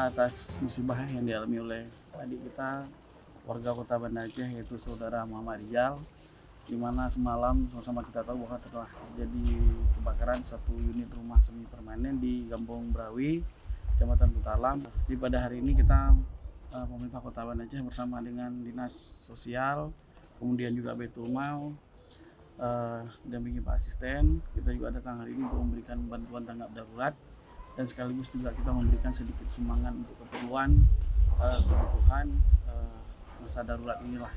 atas musibah yang dialami oleh adik kita warga Kota Banda Aceh, yaitu saudara Muhammad Rijal, di mana semalam sama-sama kita tahu bahwa telah terjadi kebakaran satu unit rumah semi permanen di Kampung Brawi, Kecamatan Kutalam. Jadi pada hari ini kita pemerintah Kota Banda Aceh bersama dengan Dinas Sosial, kemudian juga Baitul Mal, dampingi Pak Asisten, kita juga datang hari ini untuk memberikan bantuan tanggap darurat dan sekaligus juga kita memberikan sedikit sumbangan untuk kebutuhan masa darurat inilah.